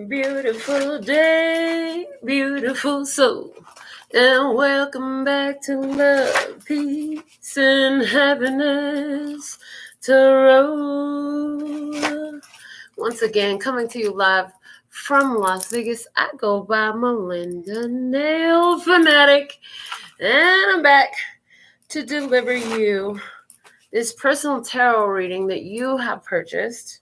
Beautiful day, beautiful soul, and welcome back to Love, Peace, and Happiness Tarot. Once again, coming to you live from Las Vegas, I go by Melinda NailFanatic, and I'm back to deliver you this personal tarot reading that you have purchased.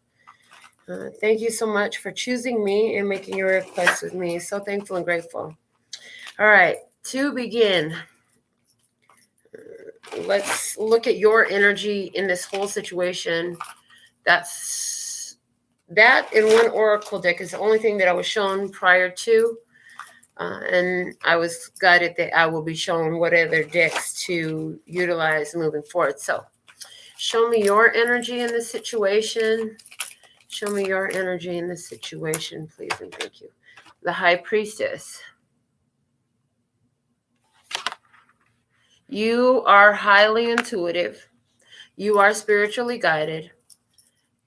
Thank you so much for choosing me and making your request with me. So thankful and grateful. All right, to begin, let's look at your energy in this whole situation. That in one oracle deck is the only thing that I was shown prior to. And I was guided that I will be shown what other decks to utilize moving forward. So show me your energy in this situation. Show me your energy in this situation, please, and thank you. The High Priestess. You are highly intuitive. You are spiritually guided.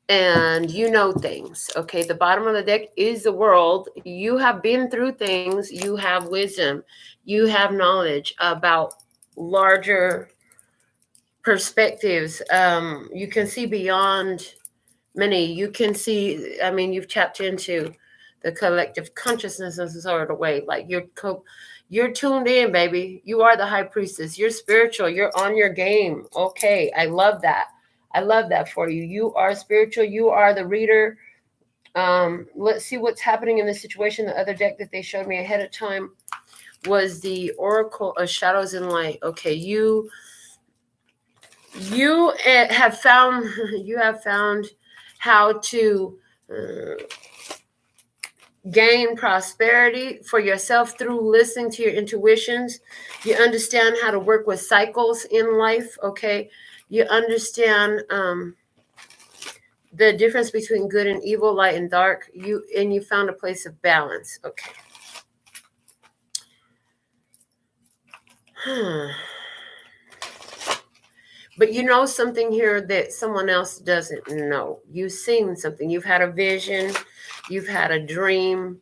And you know things, okay? The bottom of the deck is the World. You have been through things. You have wisdom. You have knowledge about larger perspectives. You can see beyond many. You can see, you've tapped into the collective consciousness in some sort of way. Like you're tuned in, baby. You are the High Priestess. You're spiritual. You're on your game. Okay, I love that. I love that for you. You are spiritual. You are the reader. Let's see what's happening in this situation. The other deck that they showed me ahead of time was the Oracle of Shadows and Light. Okay, you have found how to gain prosperity for yourself through listening to your intuitions. You understand how to work with cycles in life, okay? You understand the difference between good and evil, light and dark. You found a place of balance, okay? But you know something here that someone else doesn't know. You've seen something. You've had a vision. You've had a dream.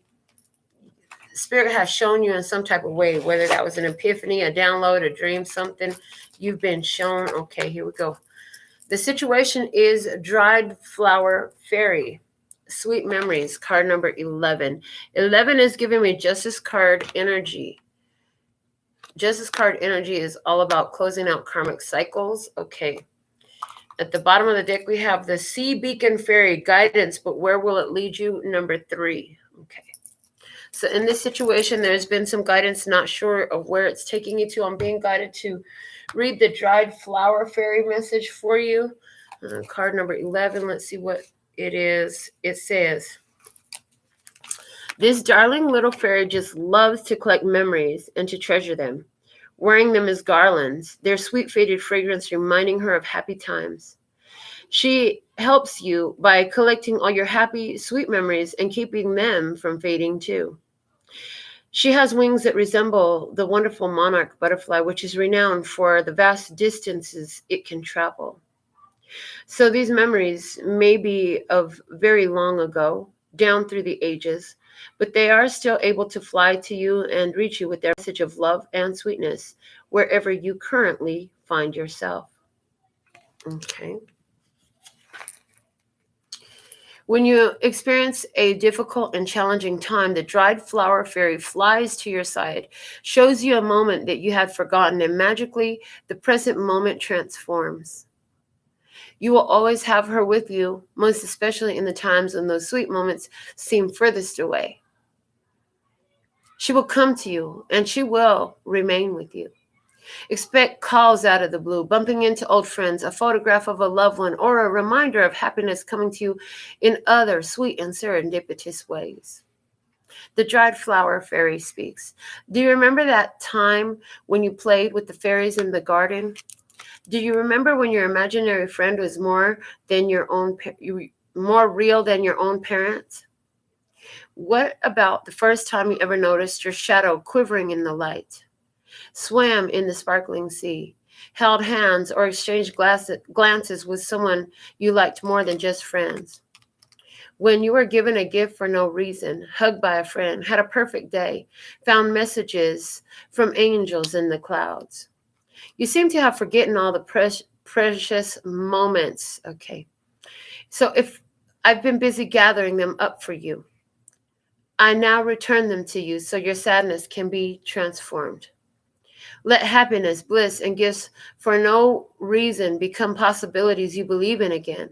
Spirit has shown you in some type of way, whether that was an epiphany, a download, a dream, something. You've been shown. Okay, here we go. The situation is Dried Flower Fairy. Sweet Memories, card number 11. 11 is giving me Justice card energy. Justice card energy is all about closing out karmic cycles. Okay. At the bottom of the deck, we have the Sea Beacon Fairy guidance, but where will it lead you? Number 3. Okay. So in this situation, there's been some guidance, not sure of where it's taking you to. I'm being guided to read the Dried Flower Fairy message for you. Card number 11. Let's see what it is. It says, this darling little fairy just loves to collect memories and to treasure them, wearing them as garlands, their sweet faded fragrance reminding her of happy times. She helps you by collecting all your happy, sweet memories and keeping them from fading too. She has wings that resemble the wonderful monarch butterfly, which is renowned for the vast distances it can travel. So these memories may be of very long ago, down through the ages, but they are still able to fly to you and reach you with their message of love and sweetness wherever you currently find yourself. Okay. When you experience a difficult and challenging time, the Dried Flower Fairy flies to your side, shows you a moment that you had forgotten, and magically the present moment transforms. You will always have her with you, most especially in the times when those sweet moments seem furthest away. She will come to you, and she will remain with you. Expect calls out of the blue, bumping into old friends, a photograph of a loved one, or a reminder of happiness coming to you in other sweet and serendipitous ways. The Dried Flower Fairy speaks. Do you remember that time when you played with the fairies in the garden? Do you remember when your imaginary friend was more real than your own parents? What about the first time you ever noticed your shadow quivering in the light? Swam in the sparkling sea, held hands, or exchanged glances with someone you liked more than just friends? when you were given a gift for no reason, hugged by a friend, had a perfect day, found messages from angels in the clouds. You seem to have forgotten all the precious moments. Okay. So if I've been busy gathering them up for you, I now return them to you so your sadness can be transformed. Let happiness, bliss, and gifts for no reason become possibilities you believe in again.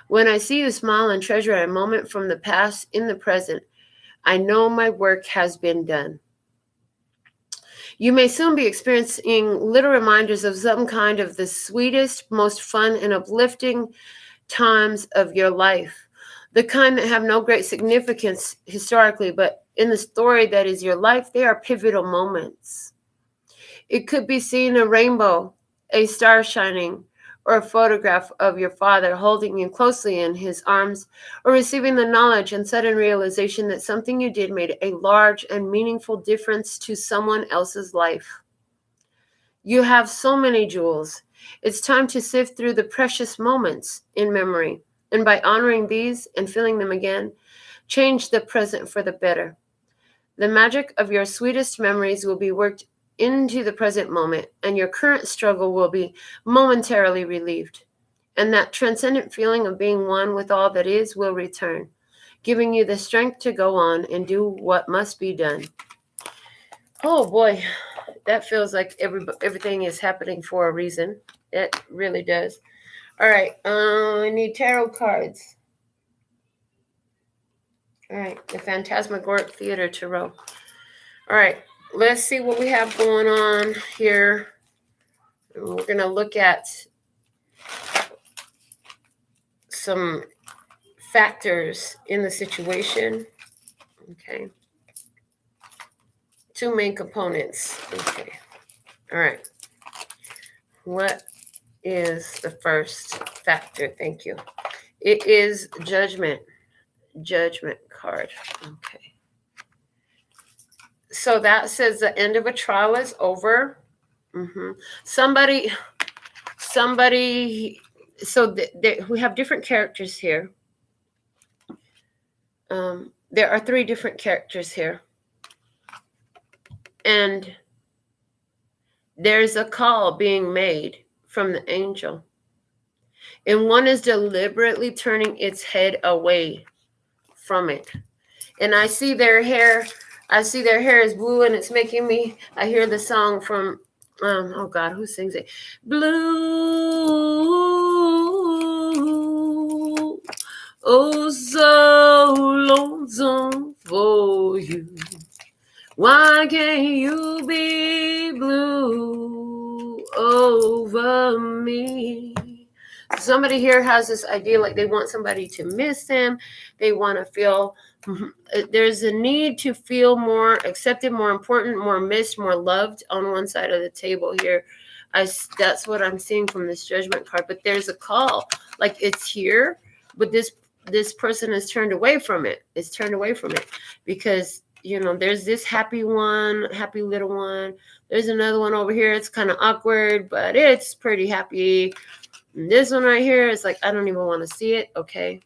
When I see you smile and treasure a moment from the past in the present, I know my work has been done. You may soon be experiencing little reminders of some kind of the sweetest, most fun, and uplifting times of your life. The kind that have no great significance historically, but in the story that is your life, they are pivotal moments. It could be seeing a rainbow, a star shining, or a photograph of your father holding you closely in his arms, or receiving the knowledge and sudden realization that something you did made a large and meaningful difference to someone else's life. You have so many jewels. It's time to sift through the precious moments in memory, and by honoring these and feeling them again, change the present for the better. The magic of your sweetest memories will be worked into the present moment, and your current struggle will be momentarily relieved. And that transcendent feeling of being one with all that is will return, giving you the strength to go on and do what must be done. Oh boy, that feels like everything is happening for a reason. It really does. All right, I need tarot cards. All right, the Phantasmagoric Theater Tarot. All right, let's see what we have going on here. We're going to look at some factors in the situation. Okay. Two main components. Okay. All right. What is the first factor? Thank you. It is Judgment. Judgment card. Okay. So that says the end of a trial is over. Somebody, so we have different characters here. There are three different characters here. And there's a call being made from the angel. And one is deliberately turning its head away from it. And I see their hair. I see their hair is blue, and it's making me, I hear the song from, oh God, who sings it? Blue, oh, so lonesome for you. Why can't you be blue over me? Somebody here has this idea like they want somebody to miss them. They want to feel, there's a need to feel more accepted, more important, more missed, more loved on one side of the table here. That's what I'm seeing from this Judgment card. But there's a call, like it's here, but this person is turned away from it. It's turned away from it because, you know, there's this happy one, happy little one. There's another one over here. It's kind of awkward, but it's pretty happy. And this one right here is like, I don't even want to see it. Okay.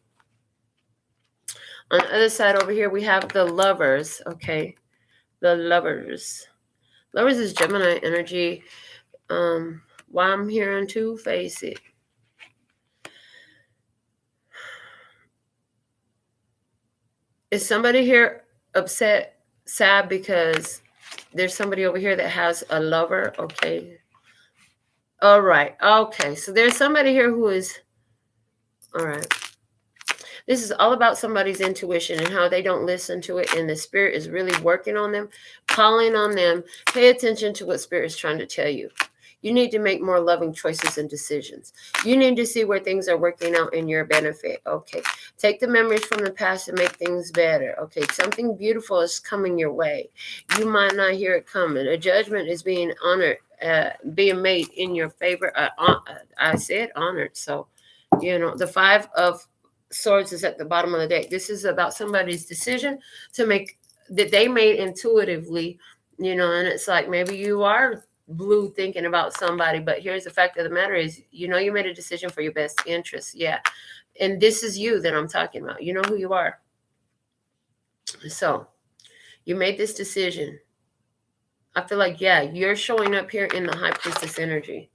On the other side over here, we have the Lovers. Okay. The Lovers. Lovers is Gemini energy. Why I'm hearing to face it. Is somebody here upset, sad because there's somebody over here that has a lover? Okay. All right. Okay. So there's somebody here who is, all right. This is all about somebody's intuition and how they don't listen to it. And the spirit is really working on them, calling on them. Pay attention to what spirit is trying to tell you. You need to make more loving choices and decisions. You need to see where things are working out in your benefit. Okay. Take the memories from the past and make things better. Okay. Something beautiful is coming your way. You might not hear it coming. A judgment is being honored, being made in your favor. I said honored. So, you know, the Five of Swords is at the bottom of the deck. This is about somebody's decision to make that they made intuitively, you know, and it's like maybe you are blue thinking about somebody. But here's the fact of the matter is, you know, you made a decision for your best interest. Yeah. And this is you that I'm talking about. You know who you are. So you made this decision. I feel like, yeah, you're showing up here in the High Priestess energy.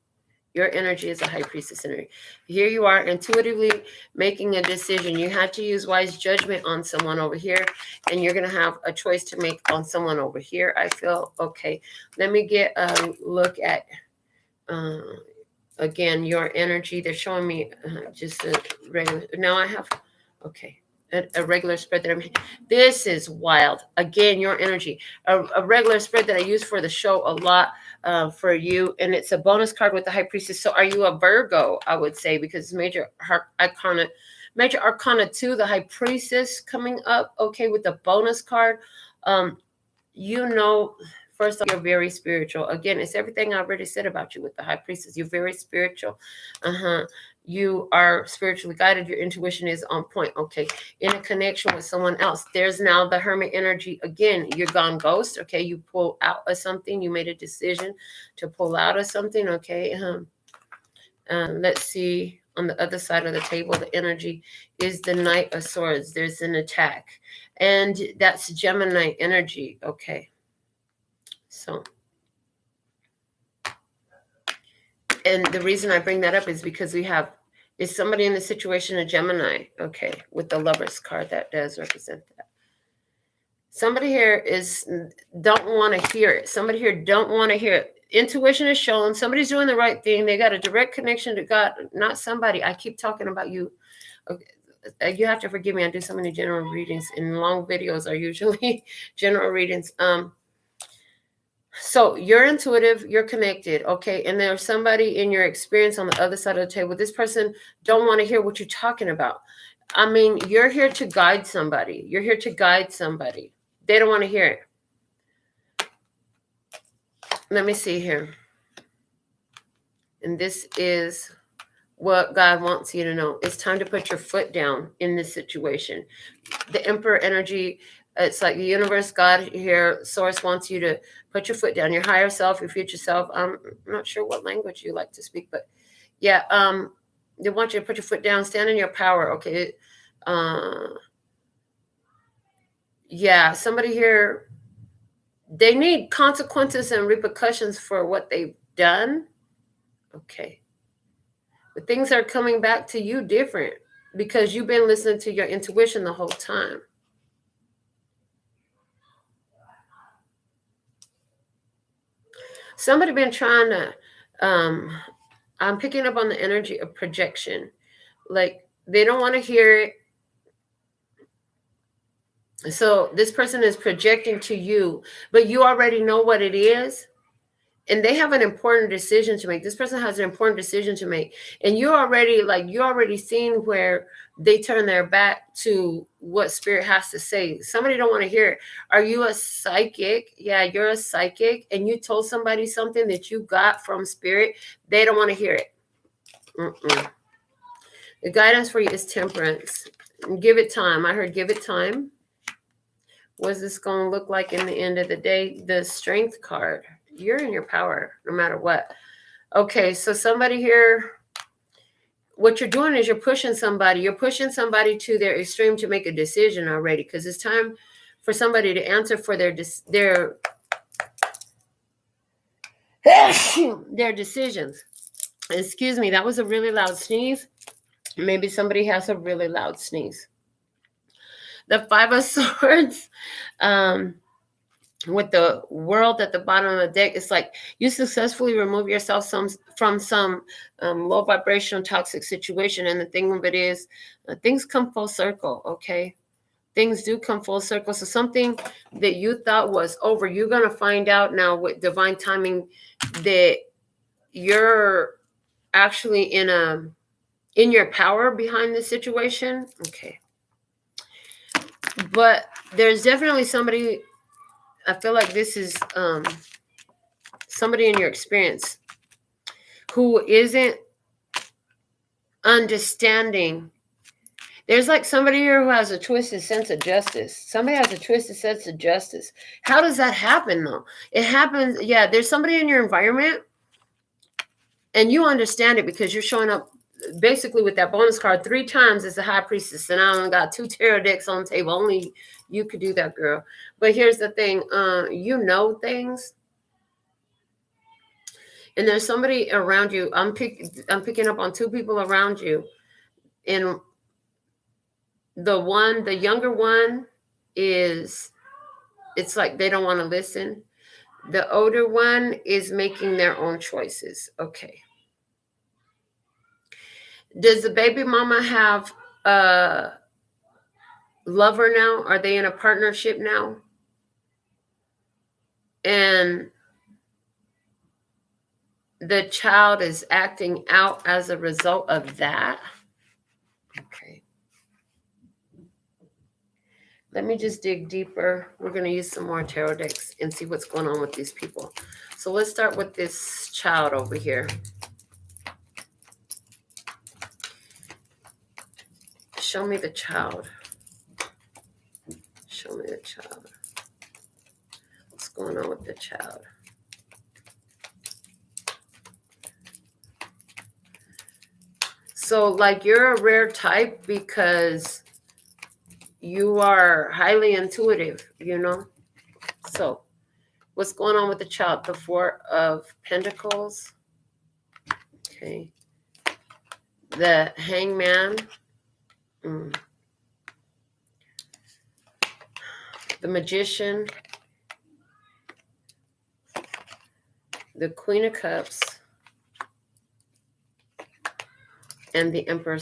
Your energy is a High Priestess energy. Here you are intuitively making a decision. You had to use wise judgment on someone over here, and you're going to have a choice to make on someone over here. I feel, okay, let me get a look at, again, your energy. They're showing me just a regular, now I have, okay, a regular spread that I'm, this is wild. Again, your energy, a regular spread that I use for the show a lot for you, and it's a bonus card with the High Priestess. So are you a Virgo? I would say, because it's major arcana 2, the High Priestess coming up, okay, with the bonus card. You know, first off, you're very spiritual. Again, it's everything I already said about you with the High Priestess. You're very spiritual. You are spiritually guided. Your intuition is on point. Okay. In a connection with someone else. There's now the Hermit energy. Again, you're gone ghost. Okay. You pull out of something. You made a decision to pull out of something. Okay. Let's see. On the other side of the table, the energy is the Knight of Swords. There's an attack. And that's Gemini energy. Okay. So, and the reason I bring that up is because is somebody in the situation a Gemini? Okay, with the Lovers card, that does represent that. Somebody here don't want to hear it. Somebody here don't want to hear it. Intuition is shown. Somebody's doing the right thing. They got a direct connection to God. Not somebody. I keep talking about you. Okay. You have to forgive me. I do so many general readings, and long videos are usually general readings. So you're intuitive, you're connected, okay? And there's somebody in your experience on the other side of the table. This person don't want to hear what you're talking about. I mean, you're here to guide somebody. You're here to guide somebody. They don't want to hear it. Let me see here. And this is what God wants you to know. It's time to put your foot down in this situation. The Emperor energy, it's like the universe, God here, source wants you to put your foot down, your higher self, your future self. I'm not sure what language you like to speak, but yeah, they want you to put your foot down, stand in your power. Okay. Yeah, somebody here, they need consequences and repercussions for what they've done. Okay. But things are coming back to you different because you've been listening to your intuition the whole time. Somebody been trying to, I'm picking up on the energy of projection. Like they don't want to hear it. So this person is projecting to you, but you already know what it is. And they have an important decision to make. This person has an important decision to make. And you already seen where they turn their back to what spirit has to say. Somebody don't want to hear it. Are you a psychic? Yeah, you're a psychic. And you told somebody something that you got from spirit. They don't want to hear it. The guidance for you is temperance. Give it time. I heard give it time. What's this going to look like in the end of the day? The Strength card. You're in your power no matter what. Okay, so somebody here, what you're doing is you're pushing somebody. You're pushing somebody to their extreme to make a decision already because it's time for somebody to answer for their decisions. Excuse me, that was a really loud sneeze. Maybe somebody has a really loud sneeze. The Five of Swords, with the World at the bottom of the deck, it's like you successfully remove yourself from some low vibrational toxic situation. And the thing of it is, things come full circle, okay? Things do come full circle. So something that you thought was over, you're going to find out now with divine timing that you're actually in your power behind the situation. Okay. But there's definitely somebody, I feel like this is somebody in your experience who isn't understanding. There's like somebody here who has a twisted sense of justice. Somebody has a twisted sense of justice. How does that happen though? It happens, yeah, there's somebody in your environment and you understand it because you're showing up basically with that bonus card 3 times as the high priestess. And I only got 2 tarot decks on the table. Only you could do that, girl. But here's the thing, you know things. And there's somebody around you. I'm picking up on 2 people around you. And the younger one is, it's like they don't want to listen. The older one is making their own choices. Okay. Does the baby mama have a lover now? Are they in a partnership now? And the child is acting out as a result of that? Okay. Let me just dig deeper. We're going to use some more tarot decks and see what's going on with these people. So let's start with this child over here. Show me the child. Show me the child. What's going on with the child? So like you're a rare type because you are highly intuitive, you know? So what's going on with the child? The 4 of Pentacles. Okay. The Hangman. The Magician. The Queen of Cups. And the Emperor.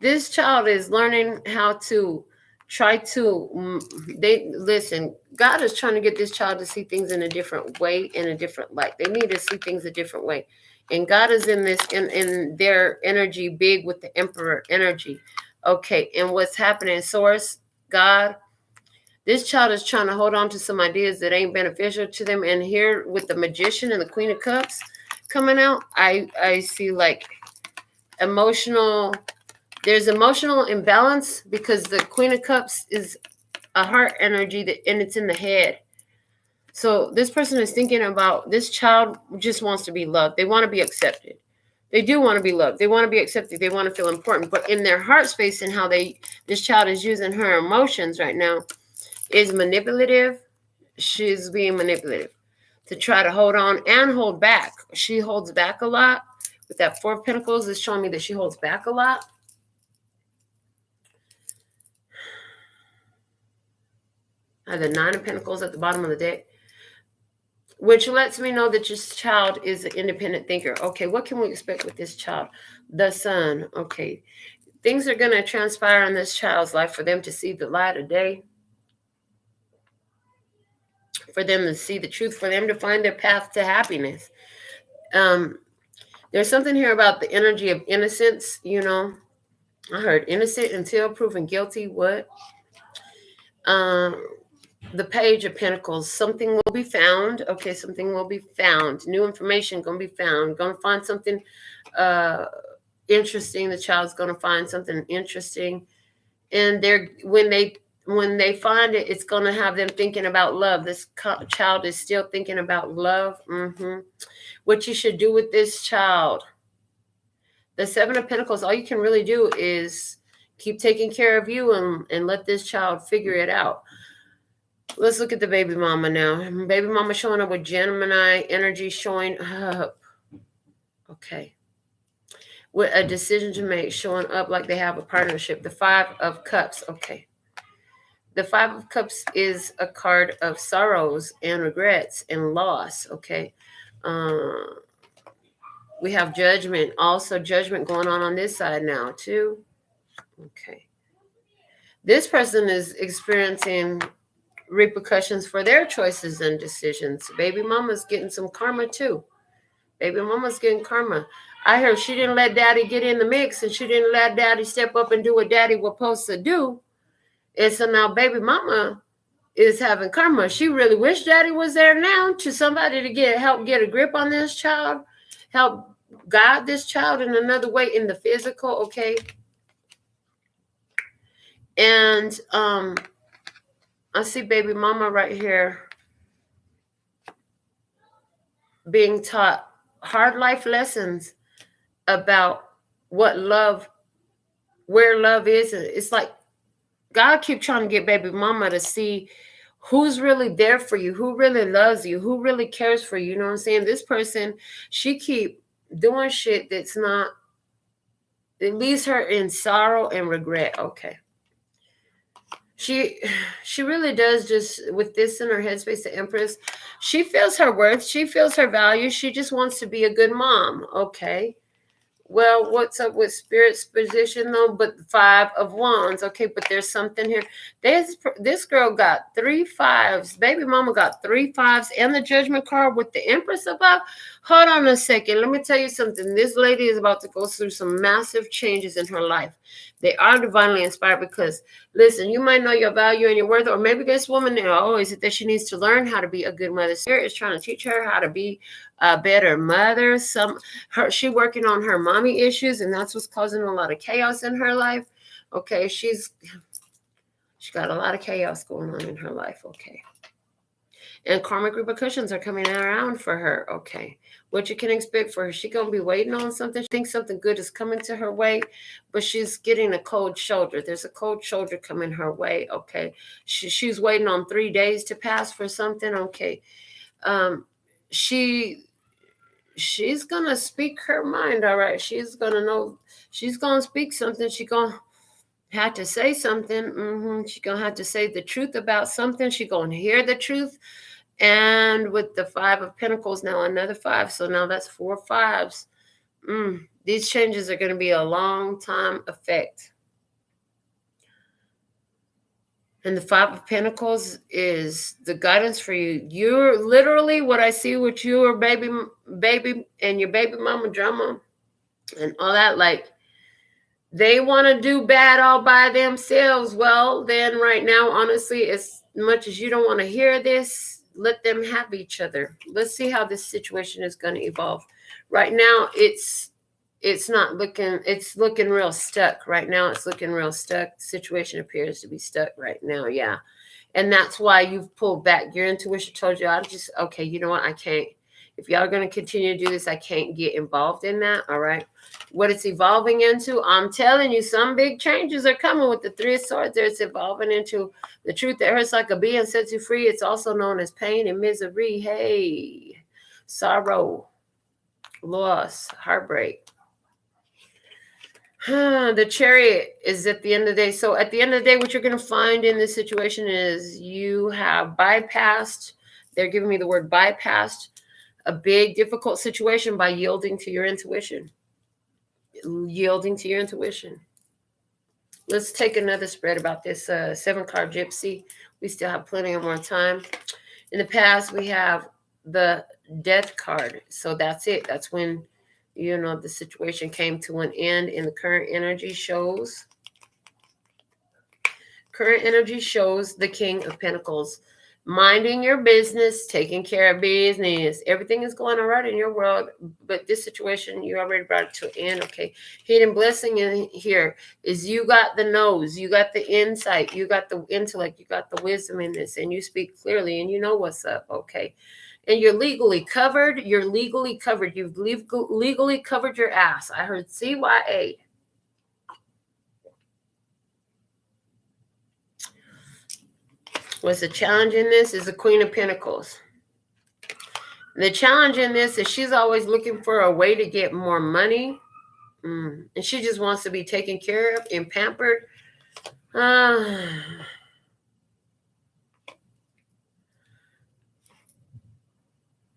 This child is learning how to try to, listen, God is trying to get this child to see things in a different way, in a different light. They need to see things a different way. And God is in this, in their energy, big with the Emperor energy. Okay, and what's happening, Source, God, this child is trying to hold on to some ideas that ain't beneficial to them. And here with the Magician and the Queen of Cups coming out, I see like emotional, there's emotional imbalance because the Queen of Cups is a heart energy and it's in the head. So this person is thinking about, this child just wants to be loved. They want to be accepted. They do want to be loved. They want to be accepted. They want to feel important. But in their heart space and how this child is using her emotions right now is manipulative. She's being manipulative to try to hold on and hold back. She holds back a lot. With that 4 of Pentacles, is showing me that she holds back a lot. The 9 of Pentacles at the bottom of the deck, which lets me know that your child is an independent thinker. Okay, what can we expect with this child? The Sun. Okay, things are going to transpire in this child's life for them to see the light of day, for them to see the truth, for them to find their path to happiness. There's something here about the energy of innocence, you know. I heard innocent until proven guilty. What? The Page of Pentacles. Something will be found. Okay, something will be found. New information going to be found. Going to find something interesting. The child's going to find something interesting. And when they find it, it's going to have them thinking about love. This child is still thinking about love. What you should do with this child. The 7 of Pentacles, all you can really do is keep taking care of you and let this child figure it out. Let's look at the baby mama now. Baby mama showing up with Gemini energy showing up. Okay. With a decision to make, showing up like they have a partnership. The 5 of Cups. Okay. The 5 of Cups is a card of sorrows and regrets and loss. Okay. We have Judgment. Also Judgment going on this side now too. Okay. This person is experiencing repercussions for their choices and decisions. Baby mama's getting some karma too. Baby mama's getting karma. I heard she didn't let daddy get in the mix and she didn't let daddy step up and do what daddy was supposed to do. And so now baby mama is having karma. She really wished daddy was there now to somebody to help get a grip on this child, help guide this child in another way in the physical. Okay. And I see baby mama right here being taught hard life lessons about what love, where love is. It's like God keep trying to get baby mama to see who's really there for you, who really loves you, who really cares for you. You know what I'm saying? This person, she keep doing shit that's not, it leaves her in sorrow and regret. Okay. She really does, just with this in her headspace, the Empress, she feels her worth, she feels her value, she just wants to be a good mom. Okay. Well, what's up with Spirit's position though? But the 5 of Wands, okay. But there's something here. This girl got 3 5s. Baby mama got 3 5s, and the Judgment card with the Empress above. Hold on a second. Let me tell you something. This lady is about to go through some massive changes in her life. They are divinely inspired because, listen, you might know your value and your worth, or maybe this woman, is it that she needs to learn how to be a good mother? Spirit is trying to teach her how to be a better mother. She working on her mommy issues, and that's what's causing a lot of chaos in her life. Okay, she got a lot of chaos going on in her life. Okay. And karmic repercussions are coming around for her. Okay. What you can expect for her. She's going to be waiting on something. She thinks something good is coming to her way, but she's getting a cold shoulder. There's a cold shoulder coming her way. Okay. She's waiting on 3 days to pass for something. Okay. She's going to speak her mind. All right. She's going to know. She's going to speak something. She's going to have to say something. She's going to have to say the truth about something. She's going to hear the truth. And with the 5 of Pentacles, now another 5. So now that's 4 5s. These changes are going to be a long time effect. And the 5 of Pentacles is the guidance for you. You're literally what I see with your baby and your baby mama drama and all that. Like, they want to do bad all by themselves. Well, then right now, honestly, as much as you don't want to hear this, let them have each other. Let's see how this situation is going to evolve. Right now, it's looking real stuck. Right now, it's looking real stuck. The situation appears to be stuck right now. Yeah. And that's why you've pulled back. Your intuition told you, okay, you know what? I can't. If y'all are going to continue to do this, I can't get involved in that. All right. What it's evolving into, I'm telling you, some big changes are coming with the 3 of Swords. It's evolving into the truth that hurts like a bee and sets you free. It's also known as pain and misery. Hey, sorrow, loss, heartbreak. The Chariot is at the end of the day. So at the end of the day, what you're going to find in this situation is you have bypassed. They're giving me the word bypassed a big, difficult situation by yielding to your intuition. Yielding to your intuition. Let's take another spread about this 7-card gypsy. We still have plenty of more time. In the past, we have the Death card. So that's it. That's when, the situation came to an end. In the current energy shows. Current energy shows the King of Pentacles. Minding your business, taking care of business. Everything is going all right in your world, but this situation, you already brought it to an end. Okay. Hidden blessing in here is you got the nose, you got the insight, you got the intellect, you got the wisdom in this, and you speak clearly, and you know what's up. Okay. And you're legally covered. You're legally covered. You've legally covered your ass. I heard CYA. What's the challenge in this is the Queen of Pentacles. The challenge in this is she's always looking for a way to get more money. And she just wants to be taken care of and pampered.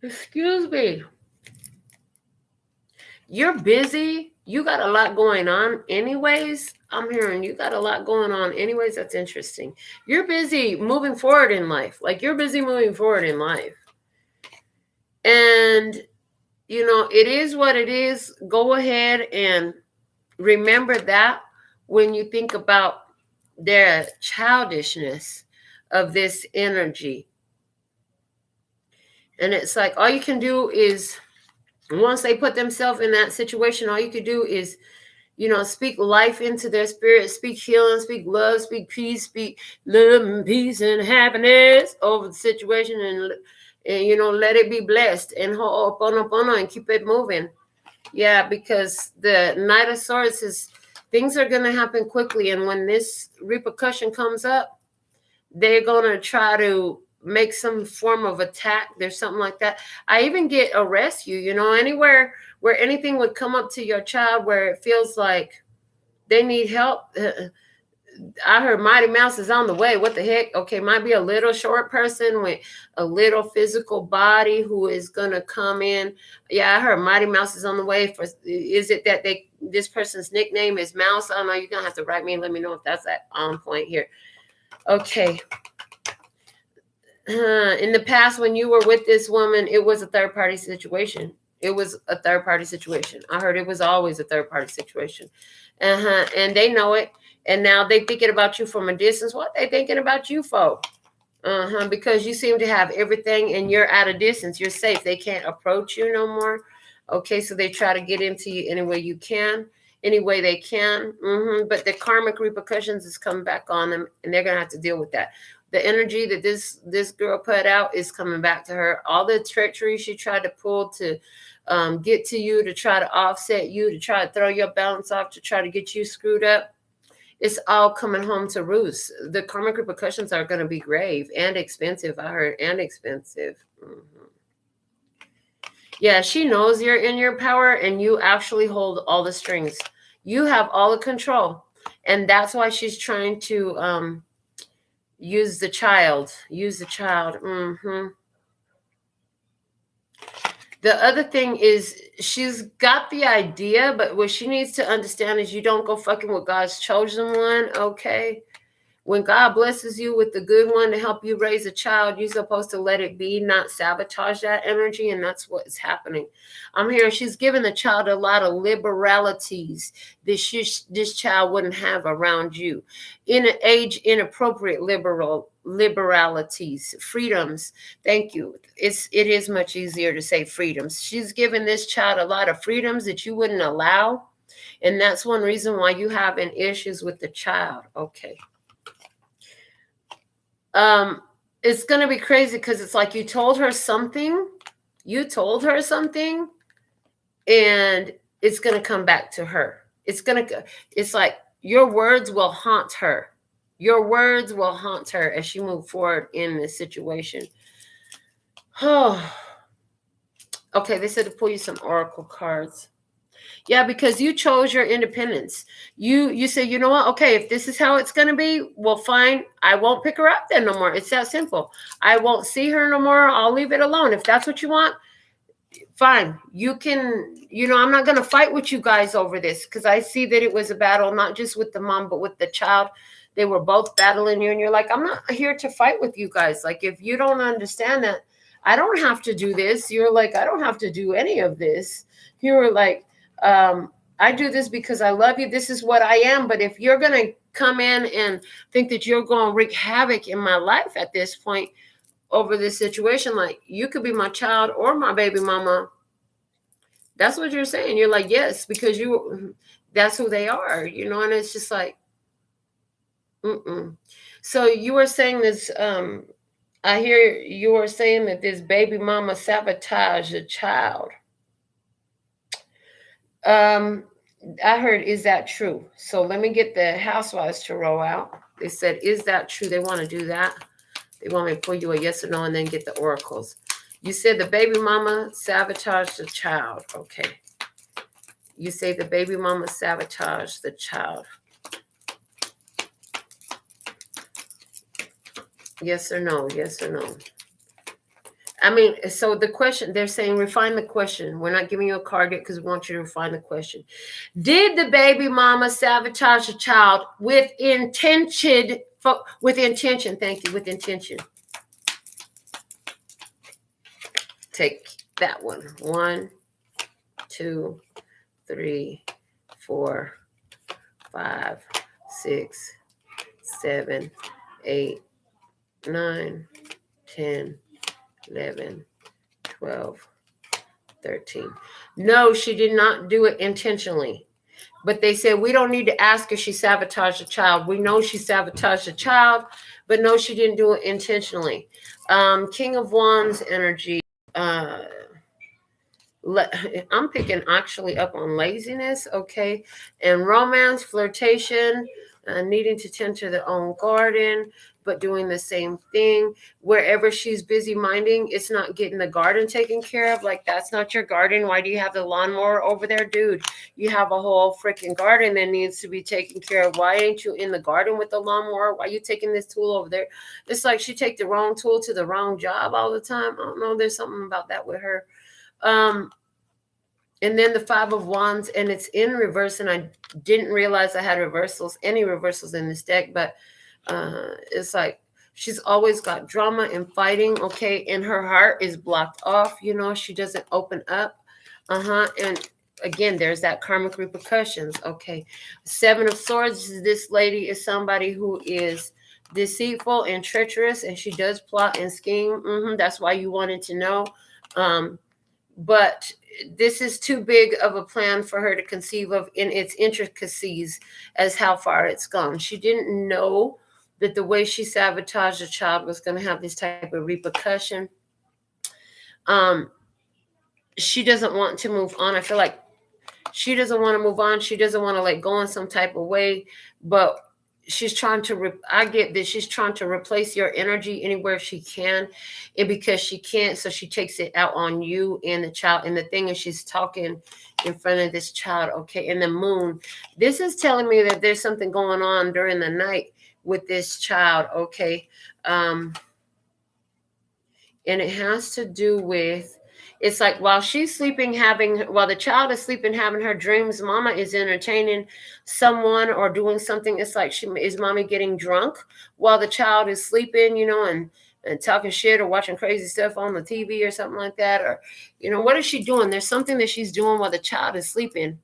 Excuse me. You're busy. You got a lot going on anyways. I'm hearing you got a lot going on anyways. That's interesting. You're busy moving forward in life. Like, you're busy moving forward in life. And, it is what it is. Go ahead and remember that when you think about the childishness of this energy. And it's like, all you can do is, once they put themselves in that situation, all you could do is You know, speak life into their spirit, speak healing, speak love, speak peace, speak love and peace and happiness over the situation, and you know, let it be blessed and ho'oponopono and keep it moving. Yeah, because the Knight of Swords is, things are going to happen quickly, and when this repercussion comes up, they're going to try to make some form of attack. There's something like that. I even get a rescue, you know, anywhere where anything would come up to your child where it feels like they need help. I heard Mighty Mouse is on the way. What the heck? Okay, might be a little short person with a little physical body who is gonna come in. Yeah, I heard Mighty Mouse is on the way. For, is it that this person's nickname is Mouse? I don't know. You're gonna have to write me and let me know if that's on point here. Okay. In the past, when you were with this woman, it was a third party situation. It was a third party situation. I heard it was always a third party situation. And they know it. And now they thinking about you from a distance. What they thinking about you for? Because you seem to have everything and you're at a distance. You're safe. They can't approach you no more. Okay, so they try to get into you any way you can, any way they can. But the karmic repercussions is coming back on them, and they're gonna have to deal with that. The energy that this girl put out is coming back to her. All the treachery she tried to pull to get to you, to try to offset you, to try to throw your balance off, to try to get you screwed up, it's all coming home to roost. The karmic repercussions are going to be grave and expensive. I heard, and expensive. Yeah, she knows you're in your power and you actually hold all the strings. You have all the control. And that's why she's trying to use the child. Use the child. The other thing is she's got the idea, but what she needs to understand is you don't go fucking with God's chosen one, okay? When God blesses you with the good one to help you raise a child, you're supposed to let it be, not sabotage that energy, and that's what's happening. I'm here. She's given the child a lot of liberalities that this child wouldn't have around you. In an age, inappropriate liberalities, freedoms. Thank you. It is much easier to say freedoms. She's given this child a lot of freedoms that you wouldn't allow, and that's one reason why you having issues with the child. Okay. It's going to be crazy because it's like you told her something, and it's going to come back to her. It's like your words will haunt her. Your words will haunt her as she moves forward in this situation. Oh, okay. They said to pull you some oracle cards. Yeah, because you chose your independence. You say, you know what? Okay, if this is how it's going to be, well, fine. I won't pick her up then no more. It's that simple. I won't see her no more. I'll leave it alone. If that's what you want, fine. You can, I'm not going to fight with you guys over this because I see that it was a battle, not just with the mom, but with the child. They were both battling you, and you're like, I'm not here to fight with you guys. Like, if you don't understand that, I don't have to do this. You're like, I don't have to do any of this. You were like, I do this because I love you. This is what I am. But if you're going to come in and think that you're going to wreak havoc in my life at this point over this situation, like, you could be my child or my baby mama. That's what you're saying. You're like, yes, because that's who they are, and it's just like, So you were saying this, I hear you were saying that this baby mama sabotaged a child. I heard, is that true? So let me get the Housewives Tarot out. They said, is that true? They want to do that. They want me to pull you a yes or no and then get the oracles. You said the baby mama sabotaged the child. Okay. You say the baby mama sabotaged the child. Yes or no? Yes or no? I mean, so the question, they're saying refine the question. We're not giving you a card yet because we want you to refine the question. Did the baby mama sabotage the child with intention? With intention. Thank you. With intention. Take that one. 1, 2, 3, 4, 5, 6, 7, 8, 9, 10, 11, 12, 13. No, she did not do it intentionally. But they said, we don't need to ask if she sabotaged a child. We know she sabotaged a child, but no, she didn't do it intentionally. King of Wands energy. I'm picking actually up on laziness, okay, and romance, flirtation, needing to tend to their own garden, but doing the same thing. Wherever she's busy minding, it's not getting the garden taken care of. Like, that's not your garden. Why do you have the lawnmower over there? Dude, you have a whole freaking garden that needs to be taken care of. Why ain't you in the garden with the lawnmower? Why are you taking this tool over there? It's like she take the wrong tool to the wrong job all the time. I don't know. There's something about that with her. And then the Five of Wands, and it's in reverse, and I didn't realize I had any reversals in this deck, but it's like she's always got drama and fighting, okay, and her heart is blocked off, she doesn't open up, and again, there's that karmic repercussions, okay. Seven of Swords, this lady is somebody who is deceitful and treacherous, and she does plot and scheme. That's why you wanted to know. But this is too big of a plan for her to conceive of in its intricacies as how far it's gone. She didn't know that the way she sabotaged a child was going to have this type of repercussion. She doesn't want to move on. I feel like she doesn't want to move on. She doesn't want to let go in some type of way, but she's trying to, I get this, she's trying to replace your energy anywhere she can. And because she can't, so she takes it out on you and the child. And the thing is, she's talking in front of this child, okay? And the moon, this is telling me that there's something going on during the night with this child, okay? And it has to do with, it's like while she's sleeping, while the child is sleeping, having her dreams, mama is entertaining someone or doing something. It's like, is mommy getting drunk while the child is sleeping, and talking shit or watching crazy stuff on the TV or something like that? Or, what is she doing? There's something that she's doing while the child is sleeping.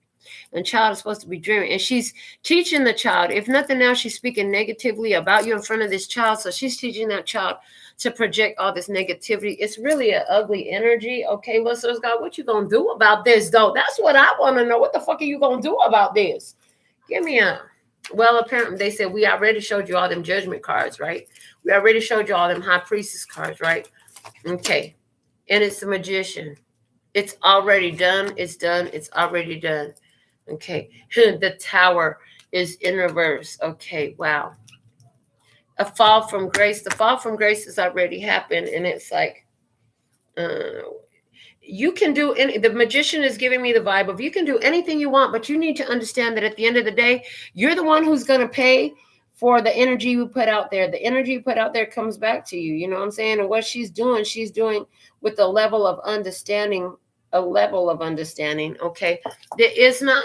And child is supposed to be dreaming. And she's teaching the child. If nothing else, she's speaking negatively about you in front of this child. So she's teaching that child to project all this negativity. It's really an ugly energy. Okay, listeners, God, what you gonna do about this, though? That's what I want to know. What the fuck are you gonna do about this? Give me a... Well, apparently they said we already showed you all them judgment cards, right? We already showed you all them high priestess cards, right? Okay. And it's the magician. It's already done. It's done. It's already done. Okay. The Tower is in reverse. Okay. Wow. A fall from grace. The fall from grace has already happened. And it's like, you can do any, the magician is giving me the vibe of you can do anything you want, but you need to understand that at the end of the day, you're the one who's going to pay for the energy you put out there. The energy you put out there comes back to you. You know what I'm saying? And what she's doing with a level of understanding, okay? It's not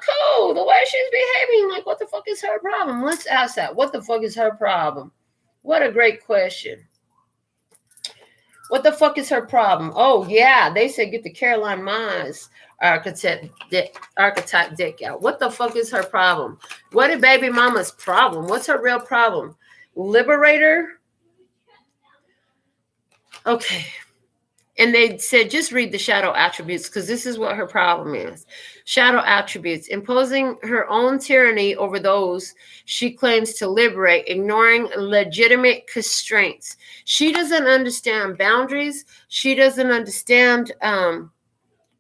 cool the way she's behaving. Like, what the fuck is her problem? Let's ask that. What the fuck is her problem? What a great question. What the fuck is her problem? Oh, yeah. They said get the Caroline Myers archetype deck out. What the fuck is her problem? What is baby mama's problem? What's her real problem? Liberator? Okay. And they said, just read the shadow attributes because this is what her problem is. Shadow attributes, imposing her own tyranny over those she claims to liberate, ignoring legitimate constraints. She doesn't understand boundaries. She doesn't understand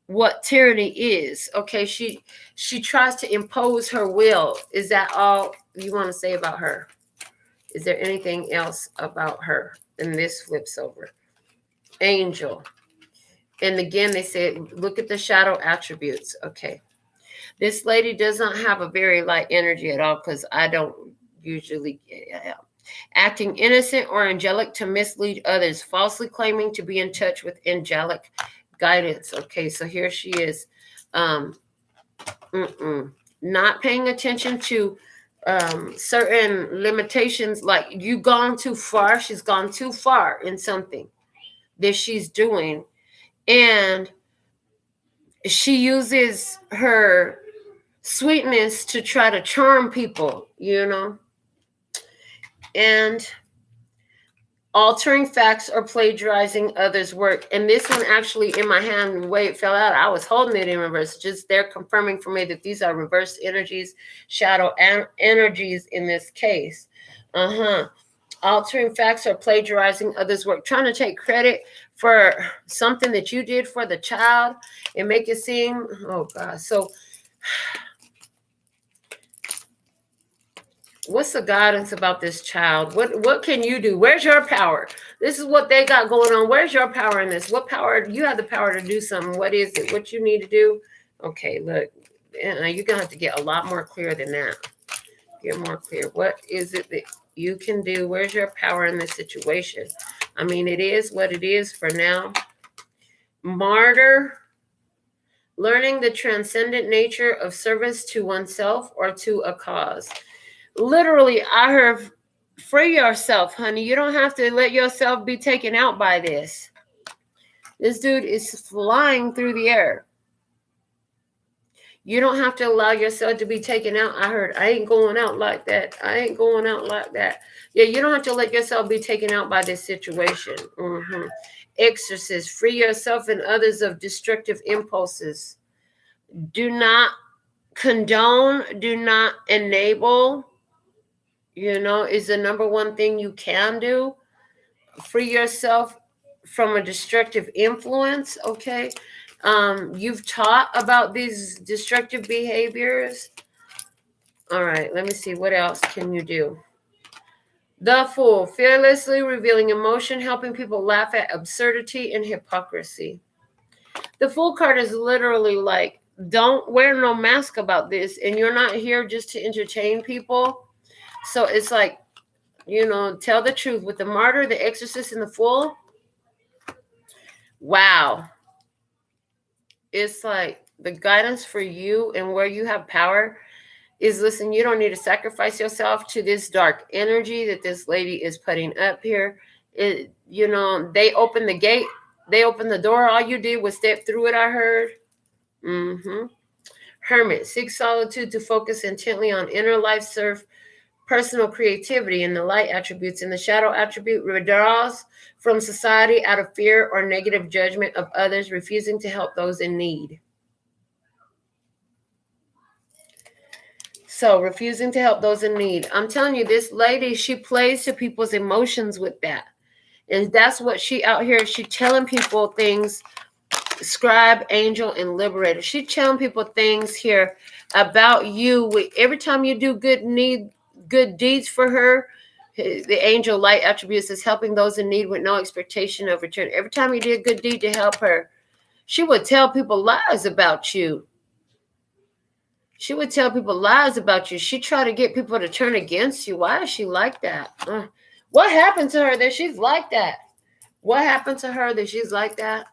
what tyranny is. Okay, she tries to impose her will. Is that all you want to say about her? Is there anything else about her? And this flips over. Angel. And again, they said, look at the shadow attributes. Okay. This lady does not have a very light energy at all because I don't usually acting innocent or angelic to mislead others, falsely claiming to be in touch with angelic guidance. Okay, so here she is. Not paying attention to certain limitations, like you've gone too far. She's gone too far in something that she's doing. And she uses her sweetness to try to charm people, And altering facts or plagiarizing others' work. And this one actually in my hand, the way it fell out, I was holding it in reverse. Just they're confirming for me that these are reverse energies, shadow energies in this case. Altering facts or plagiarizing others' work, trying to take credit for something that you did for the child and make it seem, oh God. So what's the guidance about this child? What can you do? Where's your power? This is what they got going on. Where's your power in this? What power? You have the power to do something. What is it? What you need to do? Okay, look, you're going to have to get a lot more clear than that. Get more clear. What is it that you can do? Where's your power in this situation? I mean, it is what it is for now. Martyr. Learning the transcendent nature of service to oneself or to a cause. Literally, I heard, free yourself, honey. You don't have to let yourself be taken out by this. This dude is flying through the air. You don't have to allow yourself to be taken out. I heard, I ain't going out like that. I ain't going out like that. Yeah, you don't have to let yourself be taken out by this situation. Exorcist, free yourself and others of destructive impulses. Do not condone, do not enable, is the number one thing you can do. Free yourself from a destructive influence, okay? You've taught about these destructive behaviors. All right, let me see. What else can you do? The Fool, fearlessly revealing emotion, helping people laugh at absurdity and hypocrisy. The Fool card is literally like, don't wear no mask about this, and you're not here just to entertain people. So it's like, tell the truth. With the Martyr, the Exorcist, and the Fool, wow. It's like the guidance for you and where you have power is, listen, you don't need to sacrifice yourself to this dark energy that this lady is putting up here. They opened the gate. They opened the door. All you did was step through it, I heard. Hermit, seek solitude to focus intently on inner life, serve personal creativity in the light attributes. And the shadow attribute withdraws from society out of fear or negative judgment of others, refusing to help those in need. So refusing to help those in need. I'm telling you, this lady, she plays to people's emotions with that. And that's what she out here, she telling people things. Scribe, angel, and liberator. She telling people things here about you. Every time you do good deeds for her, the angel light attributes is helping those in need with no expectation of return. Every time you did a good deed to help her, she would tell people lies about you. She would tell people lies about you. She tried to get people to turn against you. Why is she like that? What happened to her that she's like that? What happened to her that she's like that?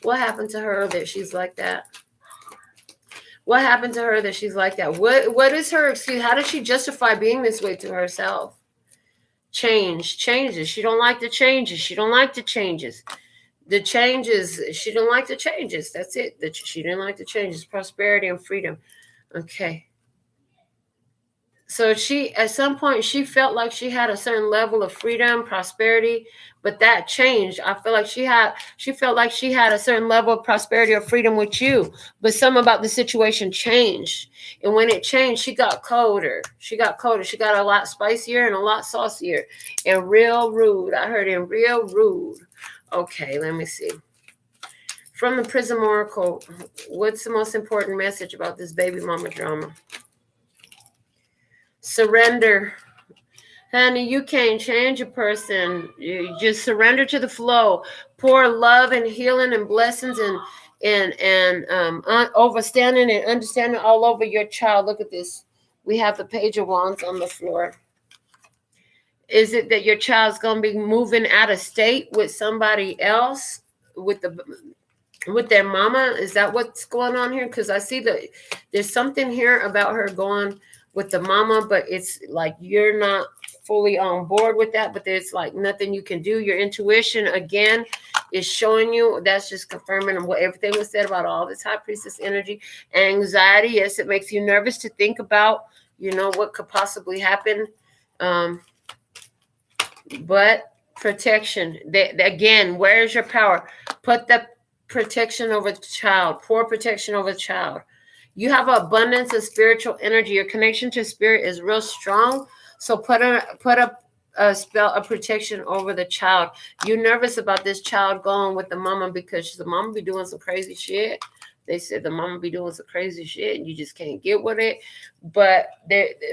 What happened to her that she's like that? What happened to her that she's like that? What is her excuse? How does she justify being this way to herself? Changes. She don't like the changes. She don't like the changes. The changes. She don't like the changes. That's it. She didn't like the changes. Prosperity and freedom. Okay. So she, at some point, she felt like she had a certain level of freedom, prosperity, but that changed. I feel like she felt like she had a certain level of prosperity or freedom with you, but something about the situation changed. And when it changed, she got colder. She got a lot spicier and a lot saucier and real rude. I heard in real rude. Okay, let me see. From the Prism Oracle, what's the most important message about this baby mama drama? Surrender. Honey, you can't change a person. You just surrender to the flow. Pour love and healing and blessings and overstanding and understanding all over your child. Look at this. We have the Page of Wands on the floor. Is it that your child's going to be moving out of state with somebody else, with their mama? Is that what's going on here? Because I see that there's something here about her going with the mama, but it's like you're not fully on board with that, but there's like nothing you can do. Your intuition, again, is showing you. That's just confirming what everything was said about all this High Priestess energy. Anxiety, yes, it makes you nervous to think about, what could possibly happen. But Protection. Again, where's your power? Put the protection over the child. Pour protection over the child. You have an abundance of spiritual energy. Your connection to spirit is real strong. So put a spell of protection over the child. You're nervous about this child going with the mama because the mama be doing some crazy shit. They said the mama be doing some crazy shit and you just can't get with it. But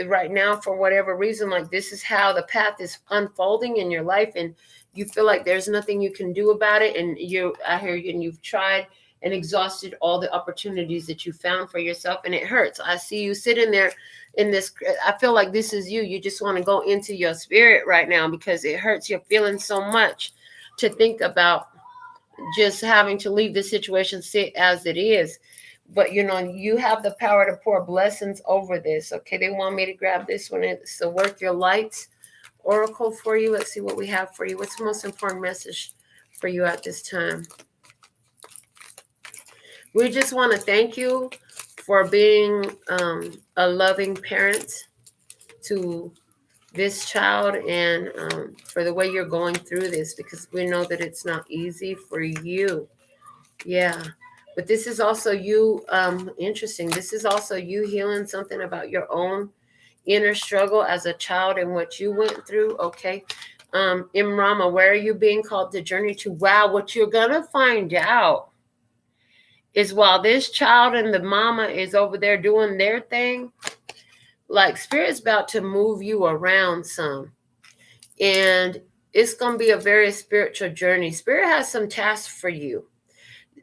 right now, for whatever reason, like this is how the path is unfolding in your life, and you feel like there's nothing you can do about it. And I hear you, and you've tried and exhausted all the opportunities that you found for yourself, and it hurts. I see you sitting there in this. I feel like this is you. You just want to go into your spirit right now because it hurts. You're feeling so much to think about just having to leave the situation sit as it is. But you have the power to pour blessings over this. Okay, they want me to grab this one. So work your lights oracle for you. Let's see what we have for you. What's the most important message for you at this time? We just want to thank you for being a loving parent to this child, and for the way you're going through this, because we know that it's not easy for you. Yeah. But this is also you, interesting. This is also you healing something about your own inner struggle as a child and what you went through. Okay. Imrama, where are you being called to journey to? Wow. What you're going to find out is while this child and the mama is over there doing their thing, like Spirit's about to move you around some. And it's going to be a very spiritual journey. Spirit has some tasks for you.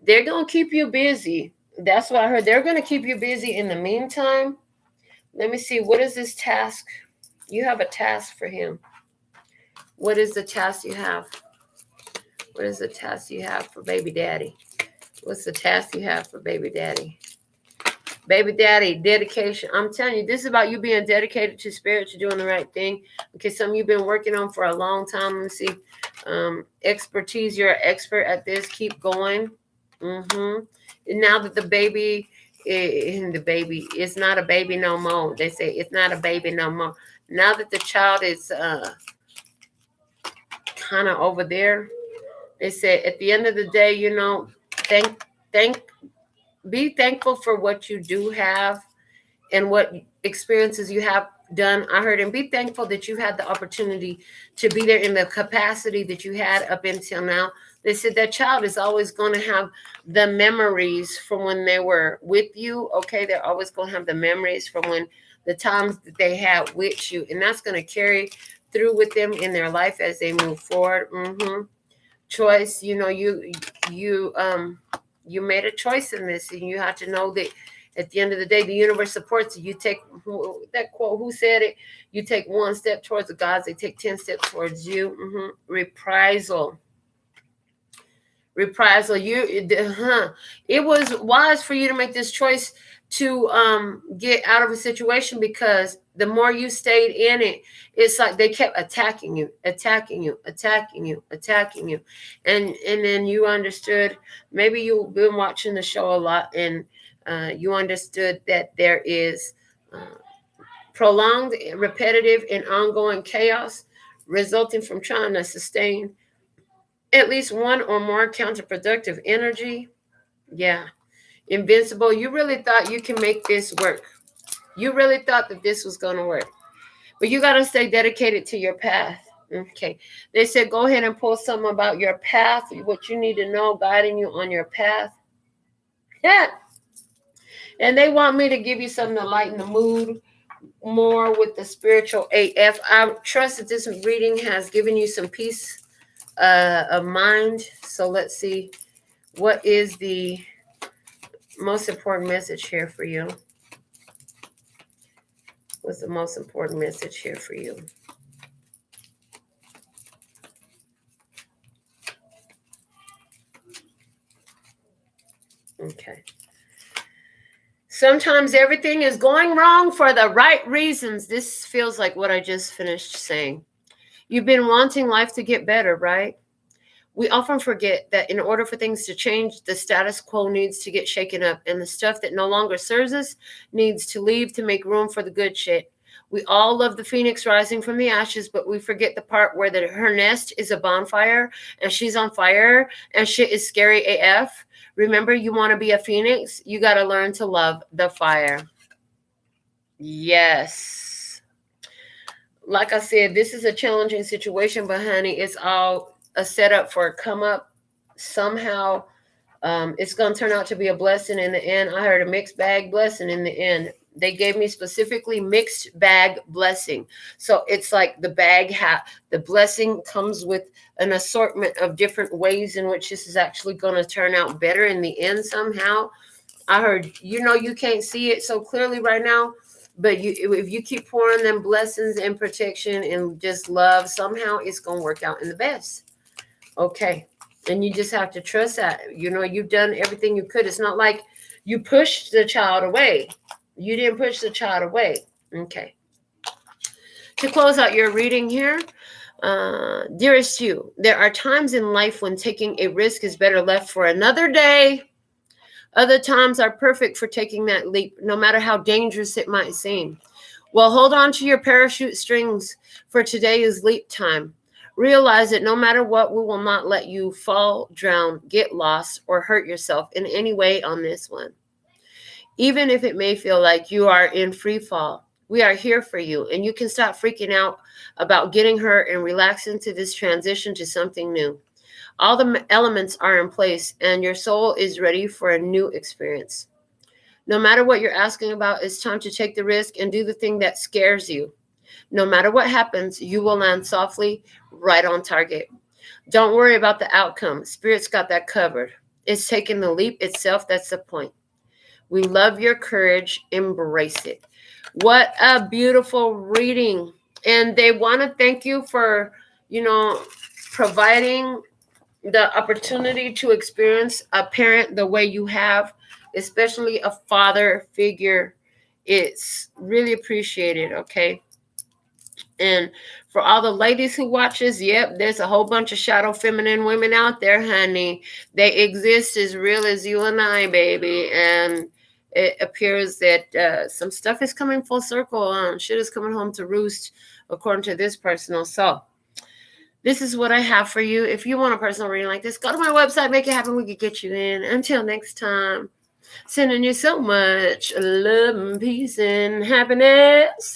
They're going to keep you busy. That's what I heard. They're going to keep you busy in the meantime. Let me see. What is this task? You have a task for him. What is the task you have? What is the task you have for baby daddy? What's the task you have for baby daddy? Baby daddy, dedication. I'm telling you, this is about you being dedicated to spirit, to doing the right thing. Okay, some of you've been working on for a long time. Let me see. Expertise. You're an expert at this. Keep going. And now that the baby is not a baby no more. They say it's not a baby no more. Now that the child is kind of over there, they say at the end of the day, be thankful for what you do have and what experiences you have done. I heard, and be thankful that you had the opportunity to be there in the capacity that you had up until now. They said that child is always going to have the memories from when they were with you. Okay, they're always going to have the memories from when the times that they had with you, and that's going to carry through with them in their life as they move forward. Choice, you made a choice in this, and you have to know that at the end of the day, the universe supports you. You take that quote, who said it? You take one step towards the gods, they take 10 steps towards you. Reprisal. It was wise for you to make this choice to get out of a situation, because the more you stayed in it, it's like they kept attacking you. And then you understood, maybe you've been watching the show a lot, and you understood that there is prolonged, repetitive, and ongoing chaos resulting from trying to sustain at least one or more counterproductive energy. Yeah. Invincible. You really thought you can make this work. You really thought that this was going to work. But you got to stay dedicated to your path. Okay. They said, go ahead and pull something about your path, what you need to know, guiding you on your path. Yeah. And they want me to give you something to lighten the mood more with the spiritual AF. I trust that this reading has given you some peace of mind. So let's see. What is the most important message here for you? What's the most important message here for you? Okay. Sometimes everything is going wrong for the right reasons. This feels like what I just finished saying. You've been wanting life to get better, right? We often forget that in order for things to change, the status quo needs to get shaken up, and the stuff that no longer serves us needs to leave to make room for the good shit. We all love the phoenix rising from the ashes, but we forget the part where her nest is a bonfire and she's on fire and shit is scary AF. Remember, you want to be a phoenix? You got to learn to love the fire. Yes. Like I said, this is a challenging situation, but honey, it's all a setup for a come up somehow. It's going to turn out to be a blessing in the end. I heard a mixed bag blessing in the end. They gave me specifically mixed bag blessing. So it's like the the blessing comes with an assortment of different ways in which this is actually going to turn out better in the end somehow. I heard, you can't see it so clearly right now, but if you keep pouring them blessings and protection and just love, somehow it's going to work out in the best. Okay. And you just have to trust that. You've done everything you could. It's not like you pushed the child away. You didn't push the child away. Okay. To close out your reading here, dearest you, there are times in life when taking a risk is better left for another day. Other times are perfect for taking that leap, no matter how dangerous it might seem. Well, hold on to your parachute strings, for today is leap time. Realize that no matter what, we will not let you fall, drown, get lost, or hurt yourself in any way on this one. Even if it may feel like you are in free fall, we are here for you, and you can stop freaking out about getting hurt and relax into this transition to something new. All the elements are in place, and your soul is ready for a new experience. No matter what you're asking about, it's time to take the risk and do the thing that scares you. No matter what happens, you will land softly, right on target. Don't worry about the outcome. Spirit's got that covered. It's taking the leap itself that's the point. We love your courage. Embrace it. What a beautiful reading. And they want to thank you for, providing the opportunity to experience a parent the way you have, especially a father figure. It's really appreciated, okay? And for all the ladies who watches, yep, there's a whole bunch of shadow feminine women out there, honey. They exist as real as you and I, baby. And it appears that some stuff is coming full circle. Shit is coming home to roost, according to this personal. So this is what I have for you. If you want a personal reading like this, go to my website, make it happen. We can get you in. Until next time, sending you so much love and peace and happiness.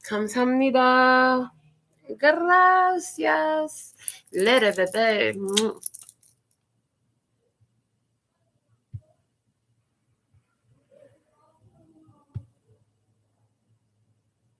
감사합니다. Gracias. Let it be.